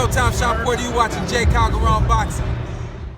Showtime Shop Porter, you watching J. Calderon Boxing.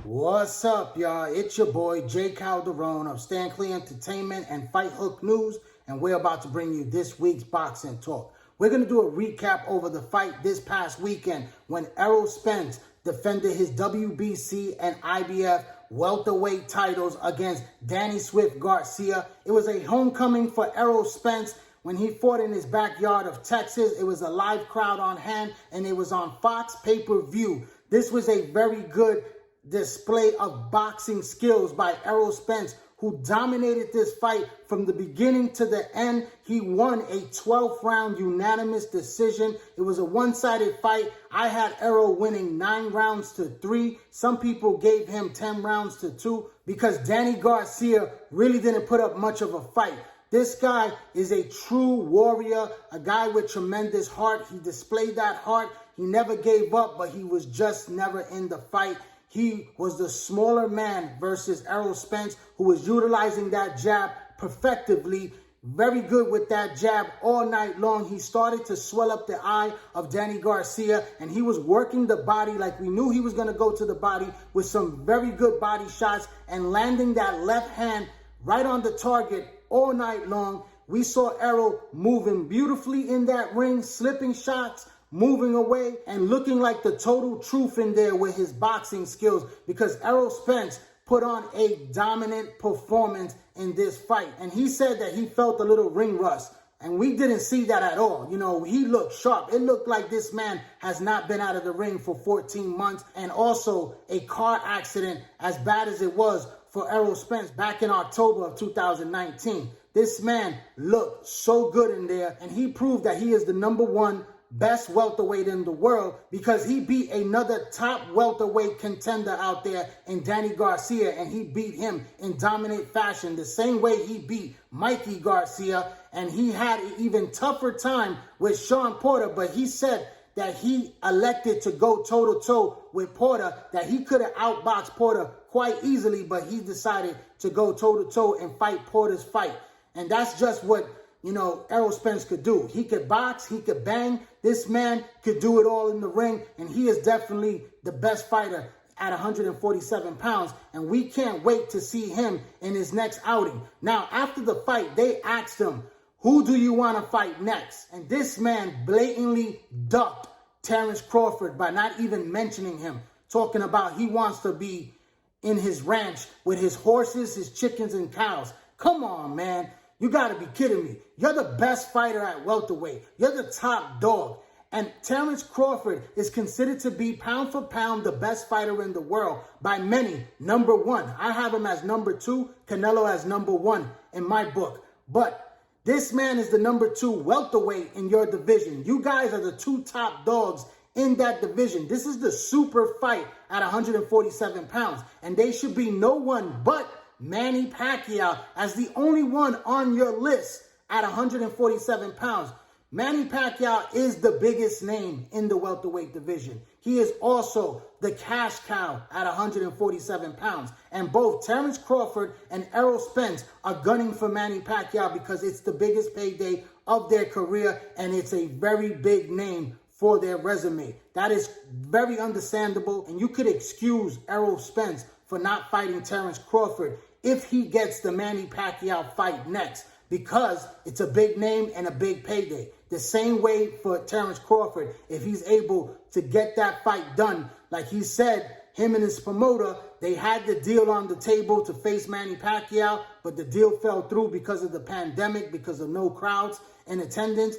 What's up, y'all? It's your boy, J. Calderon of Stanley Entertainment and Fight Hook News, and we're about to bring you this week's boxing talk. We're going to do a recap over the fight this past weekend when Errol Spence defended his WBC and IBF welterweight titles against Danny Garcia. It was a homecoming for Errol Spence. When he fought in his backyard of Texas, it was a live crowd on hand, and it was on Fox pay-per-view. This was a very good display of boxing skills by Errol Spence, who dominated this fight from the beginning to the end. He won a 12th round unanimous decision. It was a one-sided fight. I had Errol winning 9 rounds to 3. Some people gave him 10 rounds to 2 because Danny Garcia really didn't put up much of a fight. This guy is a true warrior, a guy with tremendous heart. He displayed that heart. He never gave up, but he was just never in the fight. He was the smaller man versus Errol Spence, who was utilizing that jab perfectively. Very good with that jab all night long. He started to swell up the eye of Danny Garcia, and he was working the body like we knew he was going to go to the body with some very good body shots and landing that left hand right on the target all night long. We saw Errol moving beautifully in that ring, slipping shots, moving away, and looking like the total truth in there with his boxing skills, because Errol Spence put on a dominant performance in this fight. And he said that he felt a little ring rust, and we didn't see that at all. You know, he looked sharp. It looked like this man has not been out of the ring for 14 months. And also a car accident as bad as it was for Errol Spence back in October of 2019. This man looked so good in there, and he proved that he is the #1 best welterweight in the world, because he beat another top welterweight contender out there in Danny Garcia, and he beat him in dominant fashion, the same way he beat Mikey Garcia. And he had an even tougher time with Sean Porter, but he said that he elected to go toe-to-toe with Porter, that he could have outboxed Porter quite easily, but he decided to go toe-to-toe and fight Porter's fight. And that's just what, you know, Errol Spence could do. He could box, he could bang. This man could do it all in the ring, and he is definitely the best fighter at 147 pounds, and we can't wait to see him in his next outing. Now, after the fight, they asked him, who do you want to fight next? And this man blatantly ducked Terence Crawford by not even mentioning him, talking about he wants to be in his ranch with his horses, his chickens, and cows. Come on, man. You got to be kidding me. You're the best fighter at welterweight. You're the top dog. And Terence Crawford is considered to be pound for pound the best fighter in the world by many. #1. I have him as #2, Canelo as #1 in my book. But this man is the #2 welterweight in your division. You guys are the 2 top dogs in that division. This is the super fight at 147 pounds. And they should be no one but Manny Pacquiao as the only one on your list at 147 pounds. Manny Pacquiao is the biggest name in the welterweight division. He is also the cash cow at 147 pounds. And both Terence Crawford and Errol Spence are gunning for Manny Pacquiao because it's the biggest payday of their career, and it's a very big name for their resume. That is very understandable, and you could excuse Errol Spence for not fighting Terence Crawford if he gets the Manny Pacquiao fight next, because it's a big name and a big payday. The same way for Terence Crawford, if he's able to get that fight done. Like he said, him and his promoter, they had the deal on the table to face Manny Pacquiao, but the deal fell through because of the pandemic, because of no crowds in attendance.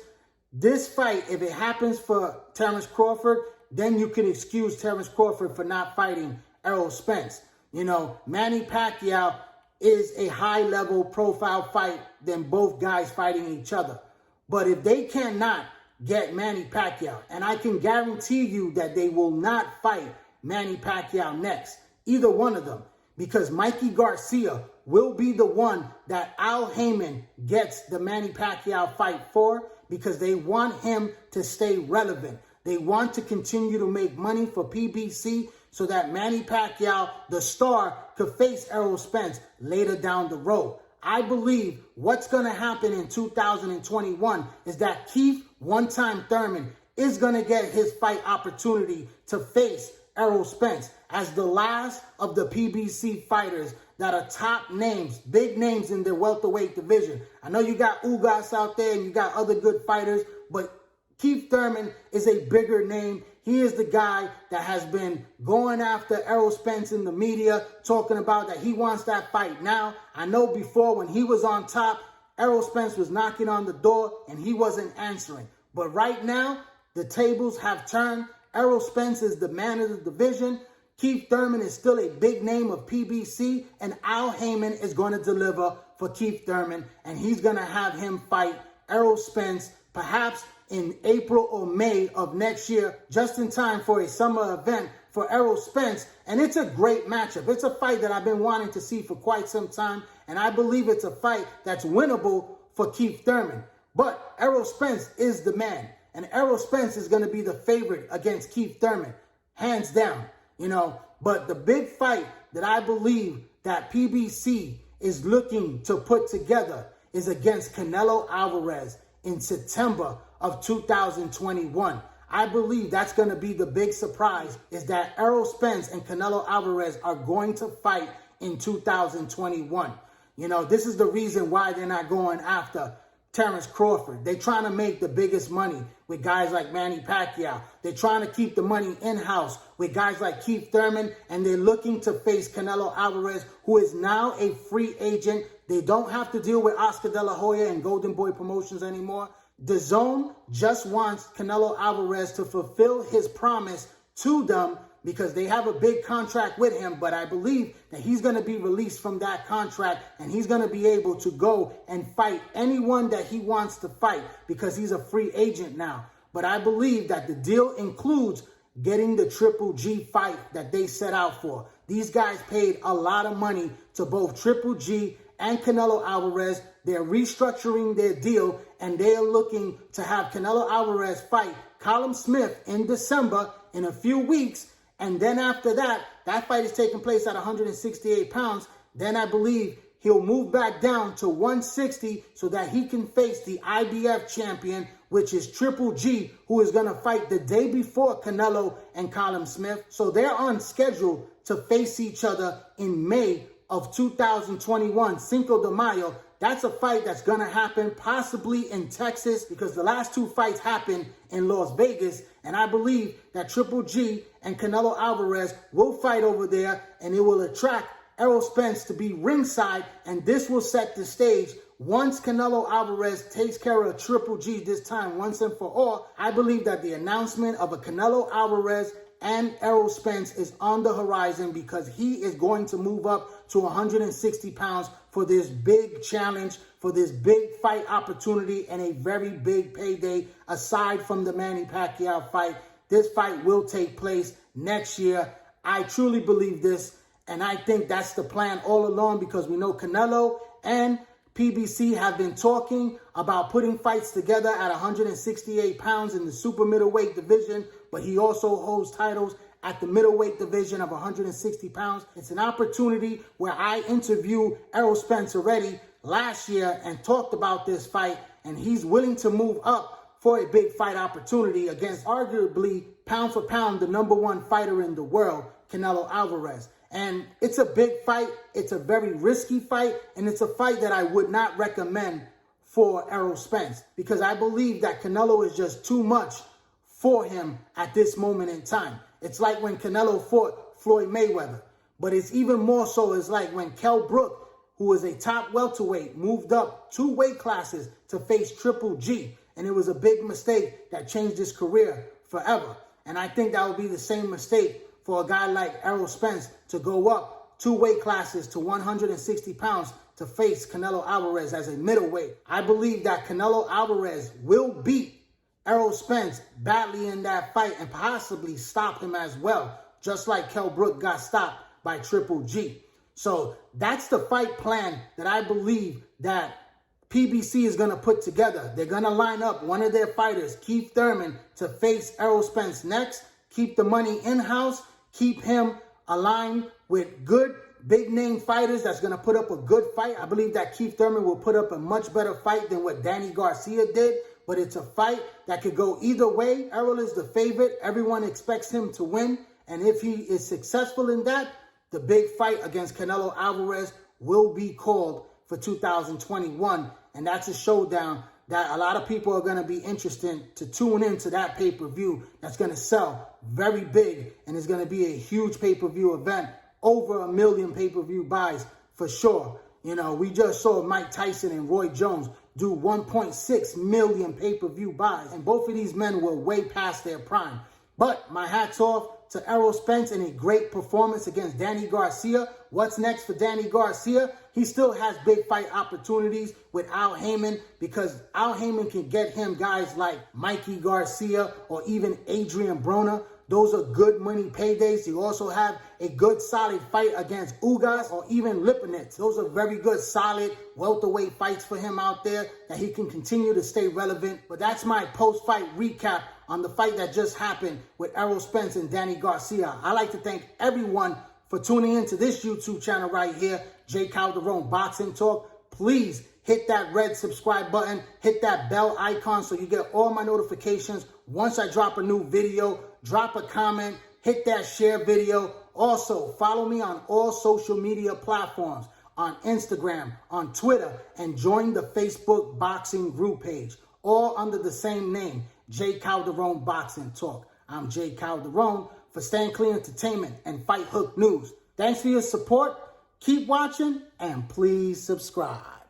This fight, if it happens for Terence Crawford, then you can excuse Terence Crawford for not fighting Errol Spence. You know, Manny Pacquiao is a high-level profile fight than both guys fighting each other. But if they cannot get Manny Pacquiao, and I can guarantee you that they will not fight Manny Pacquiao next, either one of them, because Mikey Garcia will be the one that Al Heyman gets the Manny Pacquiao fight for, because they want him to stay relevant. They want to continue to make money for PBC so that Manny Pacquiao, the star, could face Errol Spence later down the road. I believe what's going to happen in 2021 is that Keith, one-time Thurman, is going to get his fight opportunity to face Errol Spence as the last of the PBC fighters that are top names, big names in the welterweight division. I know you got Ugas out there and you got other good fighters, but Keith Thurman is a bigger name. He is the guy that has been going after Errol Spence in the media, talking about that he wants that fight now. I know before when he was on top, Errol Spence was knocking on the door and he wasn't answering. But right now, the tables have turned. Errol Spence is the man of the division. Keith Thurman is still a big name of PBC, and Al Heyman is going to deliver for Keith Thurman, and he's going to have him fight Errol Spence perhaps in April or May of next year, just in time for a summer event for Errol Spence. And it's a great matchup. It's a fight that I've been wanting to see for quite some time, and I believe it's a fight that's winnable for Keith Thurman. But Errol Spence is the man, and Errol Spence is going to be the favorite against Keith Thurman, hands down. But the big fight that I believe that PBC is looking to put together is against Canelo Alvarez in September of 2021. I believe that's going to be the big surprise, is that Errol Spence and Canelo Alvarez are going to fight in 2021. This is the reason why they're not going after Terence Crawford. They're trying to make the biggest money with guys like Manny Pacquiao. They're trying to keep the money in-house with guys like Keith Thurman, and they're looking to face Canelo Alvarez, who is now a free agent. They don't have to deal with Oscar De La Hoya and Golden Boy Promotions anymore. DAZN just wants Canelo Alvarez to fulfill his promise to them because they have a big contract with him, but I believe that he's going to be released from that contract and he's going to be able to go and fight anyone that he wants to fight because he's a free agent now. But I believe that the deal includes getting the Triple G fight that they set out for. These guys paid a lot of money to both Triple G and Canelo Alvarez. They're restructuring their deal, and they are looking to have Canelo Alvarez fight Callum Smith in December in a few weeks. And then after that, that fight is taking place at 168 pounds. Then I believe he'll move back down to 160 so that he can face the IBF champion, which is Triple G, who is going to fight the day before Canelo and Callum Smith. So they're on schedule to face each other in May of 2021, Cinco de Mayo. That's a fight that's going to happen possibly in Texas because the last two fights happened in Las Vegas. And I believe that Triple G and Canelo Alvarez will fight over there, and it will attract Errol Spence to be ringside. And this will set the stage. Once Canelo Alvarez takes care of Triple G this time once and for all, I believe that the announcement of a Canelo Alvarez and Errol Spence is on the horizon because he is going to move up to 160 pounds for this big challenge, for this big fight opportunity and a very big payday. Aside from the Manny Pacquiao fight, this fight will take place next year. I truly believe this, and I think that's the plan all along because we know Canelo and PBC have been talking about putting fights together at 168 pounds in the super middleweight division, but he also holds titles at the middleweight division of 160 pounds. It's an opportunity where I interviewed Errol Spence already last year and talked about this fight, and he's willing to move up for a big fight opportunity against arguably pound for pound the #1 fighter in the world, Canelo Alvarez. And it's a big fight. It's a very risky fight. And it's a fight that I would not recommend for Errol Spence because I believe that Canelo is just too much for him at this moment in time. It's like when Canelo fought Floyd Mayweather. But it's even more so is like when Kell Brook, who was a top welterweight, moved up 2 weight classes to face Triple G. And it was a big mistake that changed his career forever. And I think that would be the same mistake for a guy like Errol Spence to go up 2 weight classes to 160 pounds to face Canelo Alvarez as a middleweight. I believe that Canelo Alvarez will beat Errol Spence badly in that fight and possibly stop him as well, just like Kell Brook got stopped by Triple G. So that's the fight plan that I believe that PBC is going to put together. They're going to line up one of their fighters, Keith Thurman, to face Errol Spence next, keep the money in-house, keep him aligned with good big-name fighters that's going to put up a good fight. I believe that Keith Thurman will put up a much better fight than what Danny Garcia did, but it's a fight that could go either way. Errol is the favorite. Everyone expects him to win. And if he is successful in that, the big fight against Canelo Alvarez will be called for 2021. And that's a showdown that a lot of people are going to be interested to tune into that pay-per-view that's going to sell very big. And it's going to be a huge pay-per-view event. Over 1 million pay-per-view buys for sure. You know, we just saw Mike Tyson and Roy Jones do 1.6 million pay-per-view buys. And both of these men were way past their prime. But my hat's off to Errol Spence and a great performance against Danny Garcia. What's next for Danny Garcia? He still has big fight opportunities with Al Heyman because Al Heyman can get him guys like Mikey Garcia or even Adrian Broner. Those are good money paydays. You also have a good solid fight against Ugas or even Lipinets. Those are very good solid welterweight fights for him out there that he can continue to stay relevant. But that's my post-fight recap on the fight that just happened with Errol Spence and Danny Garcia. I'd like to thank everyone for tuning into this YouTube channel right here, J. Calderon Boxing Talk. Please hit that red subscribe button, hit that bell icon so you get all my notifications once I drop a new video. Drop a comment, hit that share video. Also, follow me on all social media platforms, on Instagram, on Twitter, and join the Facebook boxing group page, all under the same name, J. Calderon Boxing Talk. I'm J. Calderon for Stand Clear Entertainment and Fight Hook News. Thanks for your support. Keep watching and please subscribe.